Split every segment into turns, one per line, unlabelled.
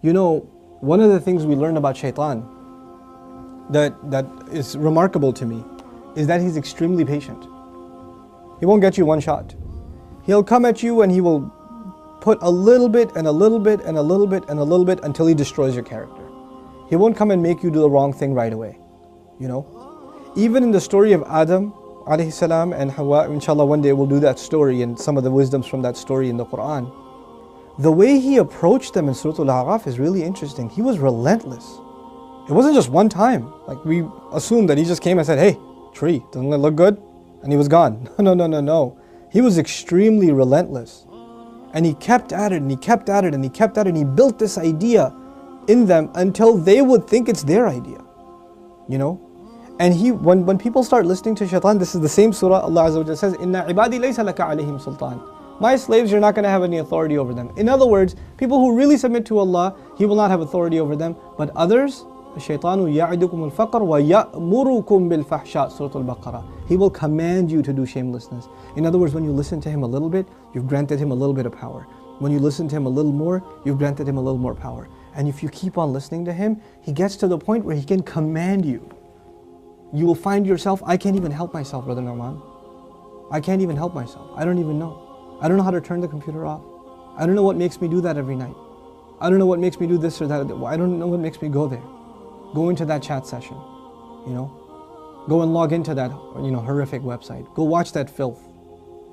You know, one of the things we learn about shaitan that is remarkable to me is that he's extremely patient. He won't get you one shot. He'll come at you and he will put a little bit and a little bit and a little bit and a little bit until he destroys your character. He won't come and make you do the wrong thing right away. You know, even in the story of Adam alayhi salam and Hawa, inshallah one day we'll do that story and some of the wisdoms from that story in the Quran. The way he approached them in Surah Al-A'raf is really interesting. He was relentless. It wasn't just one time. Like we assume that he just came and said, hey, tree, doesn't it look good? And he was gone. No. He was extremely relentless. And he kept at it and he kept at it and he kept at it and he built this idea in them until they would think it's their idea. You know? And when people start listening to shaitan, this is the same surah Allah Azza wa Jalla says, Inna ibadi laysa laka alayhim sultan. My slaves, you're not going to have any authority over them. In other words, people who really submit to Allah, He will not have authority over them. But others, الشَّيْطَانُ يَعِدُكُمُ الْفَقْرَ وَيَأْمُرُكُمْ بِالْفَحْشَاءِ Surah Al-Baqarah. He will command you to do shamelessness. In other words, when you listen to him a little bit, you've granted him a little bit of power. When you listen to him a little more, you've granted him a little more power. And if you keep on listening to him, he gets to the point where he can command you. You will find yourself, I can't even help myself, Brother Nouman. I can't even help myself. I don't even know. I don't know how to turn the computer off. I don't know what makes me do that every night. I don't know what makes me do this or that. I don't know what makes me go there. Go into that chat session, you know. Go and log into that, you know, horrific website. Go watch that filth.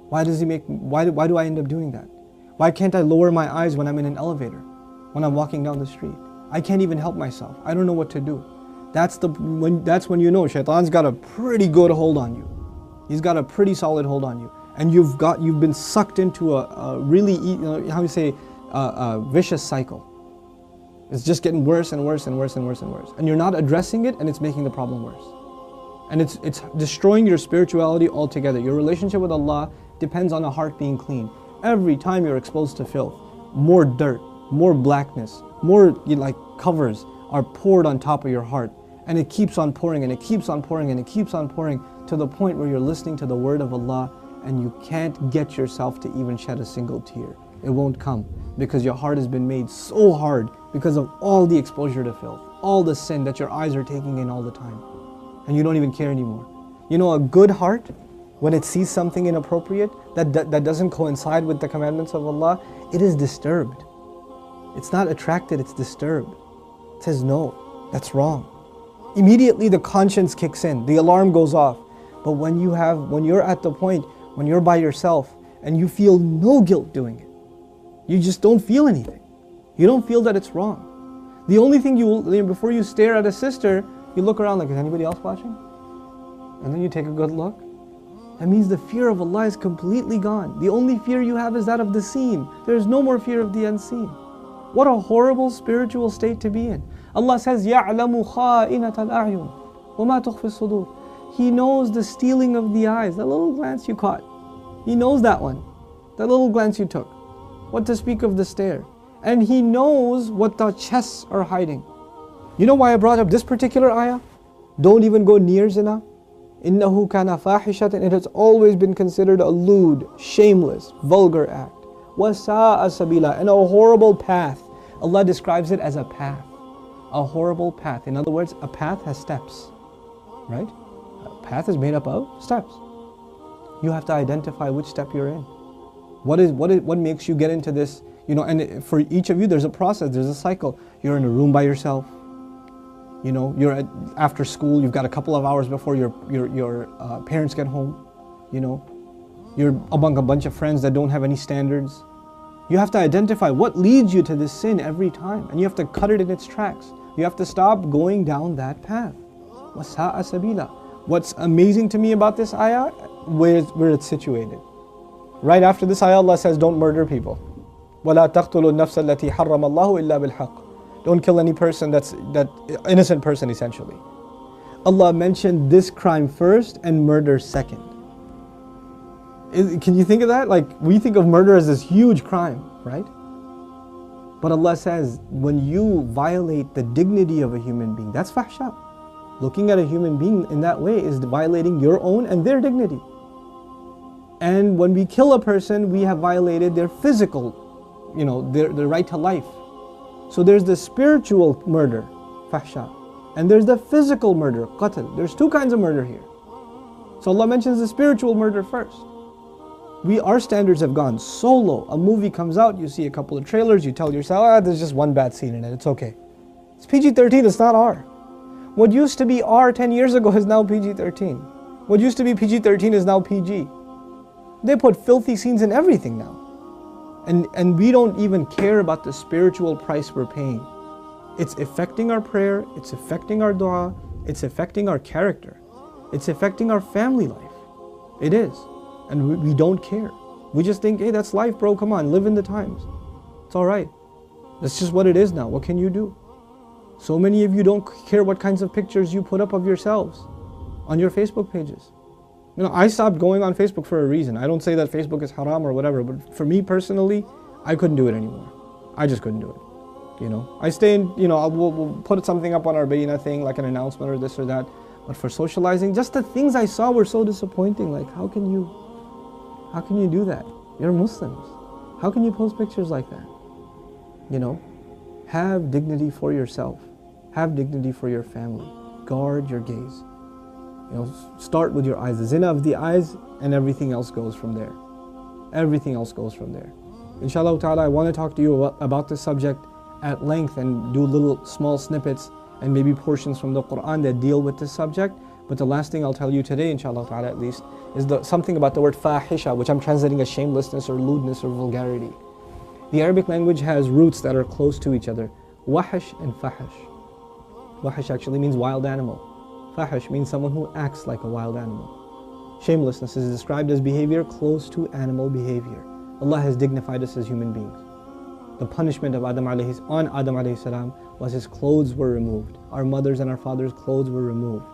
Why do I end up doing that? Why can't I lower my eyes when I'm in an elevator? When I'm walking down the street? I can't even help myself. I don't know what to do. That's when you know shaitan's got a pretty good hold on you. He's got a pretty solid hold on you. And you've been sucked into a really, you know, how you say, a vicious cycle. It's just getting worse and worse and worse and worse and worse. And you're not addressing it and it's making the problem worse. And it's destroying your spirituality altogether. Your relationship with Allah depends on a heart being clean. Every time you're exposed to filth, more dirt, more blackness, more covers are poured on top of your heart. And it keeps on pouring and it keeps on pouring and it keeps on pouring to the point where you're listening to the word of Allah and you can't get yourself to even shed a single tear. It won't come because your heart has been made so hard because of all the exposure to filth, all the sin that your eyes are taking in all the time. And you don't even care anymore. You know, a good heart, when it sees something inappropriate that doesn't coincide with the commandments of Allah, it is disturbed. It's not attracted, it's disturbed. It says, no, that's wrong. Immediately the conscience kicks in, the alarm goes off. But when you're at the point, when you're by yourself and you feel no guilt doing it, you just don't feel anything. You don't feel that it's wrong. The only thing before you stare at a sister, you look around like, is anybody else watching? And then you take a good look. That means the fear of Allah is completely gone. The only fear you have is that of the seen. There is no more fear of the unseen. What a horrible spiritual state to be in. Allah says, يَعْلَمُ خَائِنَةَ الْأَعْيُنِ وَمَا تُخْفِي الصُّدُورِ. He knows the stealing of the eyes, that little glance you caught. He knows that one, that little glance you took. What to speak of the stare. And He knows what the chests are hiding. You know why I brought up this particular ayah? Don't even go near zina. إِنَّهُ كَانَ فَاحِشَةً. It has always been considered a lewd, shameless, vulgar act. وَسَاءَ سَبِيلًا. And a horrible path. Allah describes it as a path. A horrible path. In other words, a path has steps. Right? A path is made up of steps. You have to identify which step you're in. What makes you get into this? You know, and for each of you, there's a process, there's a cycle. You're in a room by yourself. You know, you're after school. You've got a couple of hours before your parents get home. You know, you're among a bunch of friends that don't have any standards. You have to identify what leads you to this sin every time, and you have to cut it in its tracks. You have to stop going down that path. وَسَاءَ سَبِيلًا. What's amazing to me about this ayah, where it's situated. Right after this ayah, Allah says, don't murder people. وَلَا تَقْتُلُوا النَّفْسَ الَّتِي حَرَّمَ اللَّهُ إِلَّا بِالْحَقِّ. Don't kill any person that innocent person essentially. Allah mentioned this crime first and murder second. Can you think of that? Like, we think of murder as this huge crime, right? But Allah says, when you violate the dignity of a human being, that's fahsha. Looking at a human being in that way is violating your own and their dignity. And when we kill a person, we have violated their physical, you know, their right to life. So there's the spiritual murder, fahsha, and there's the physical murder, qatl. There's two kinds of murder here. So Allah mentions the spiritual murder first. Our standards have gone so low. A movie comes out, you see a couple of trailers, you tell yourself, there's just one bad scene in it, it's okay. It's PG-13, it's not R. What used to be R 10 years ago is now PG-13. What used to be PG-13 is now PG. They put filthy scenes in everything now. And we don't even care about the spiritual price we're paying. It's affecting our prayer, it's affecting our dua, it's affecting our character. It's affecting our family life. It is. And we don't care. We just think, hey, that's life, bro, come on, live in the times. It's alright. That's just what it is now. What can you do? So many of you don't care what kinds of pictures you put up of yourselves on your Facebook pages. You know, I stopped going on Facebook for a reason. I don't say that Facebook is haram or whatever, but for me personally, I couldn't do it anymore. I just couldn't do it. You know, I stay in, you know, we'll put something up on our Bayna thing, like an announcement or this or that. But for socializing, just the things I saw were so disappointing. Like, how can you do that? You're Muslims. How can you post pictures like that? You know, have dignity for yourself. Have dignity for your family. Guard your gaze. You know, start with your eyes. The zina of the eyes, and everything else goes from there. Everything else goes from there. Inshallah ta'ala, I want to talk to you about this subject at length and do little small snippets and maybe portions from the Quran that deal with this subject. But the last thing I'll tell you today, inshallah ta'ala at least, is something about the word fahisha, which I'm translating as shamelessness or lewdness or vulgarity. The Arabic language has roots that are close to each other. Wahish and fahish. Wahish actually means wild animal. Fahish means someone who acts like a wild animal. Shamelessness is described as behavior close to animal behavior. Allah has dignified us as human beings. The punishment of Adam alayhi salam was his clothes were removed. Our mothers and our fathers' clothes were removed.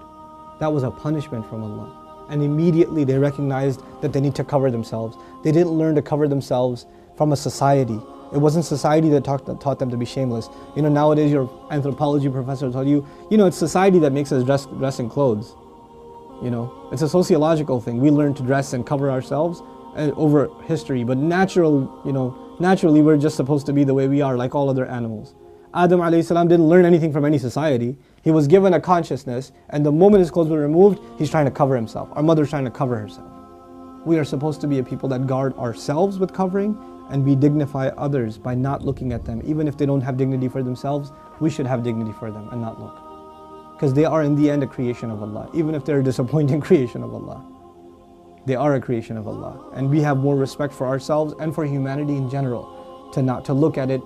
That was a punishment from Allah. And immediately they recognized that they need to cover themselves. They didn't learn to cover themselves from a society. It wasn't society that taught them to be shameless. You know, nowadays your anthropology professor will tell you, you know, it's society that makes us dress in clothes. You know, it's a sociological thing. We learn to dress and cover ourselves over history, but naturally we're just supposed to be the way we are, like all other animals. Adam alayhi salam didn't learn anything from any society. He was given a consciousness, and the moment his clothes were removed, he's trying to cover himself. Our mother's trying to cover herself. We are supposed to be a people that guard ourselves with covering, and we dignify others by not looking at them. Even if they don't have dignity for themselves, we should have dignity for them and not look. Because they are in the end a creation of Allah. Even if they're a disappointing creation of Allah, they are a creation of Allah. And we have more respect for ourselves and for humanity in general to not look at it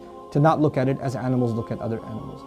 as animals look at other animals.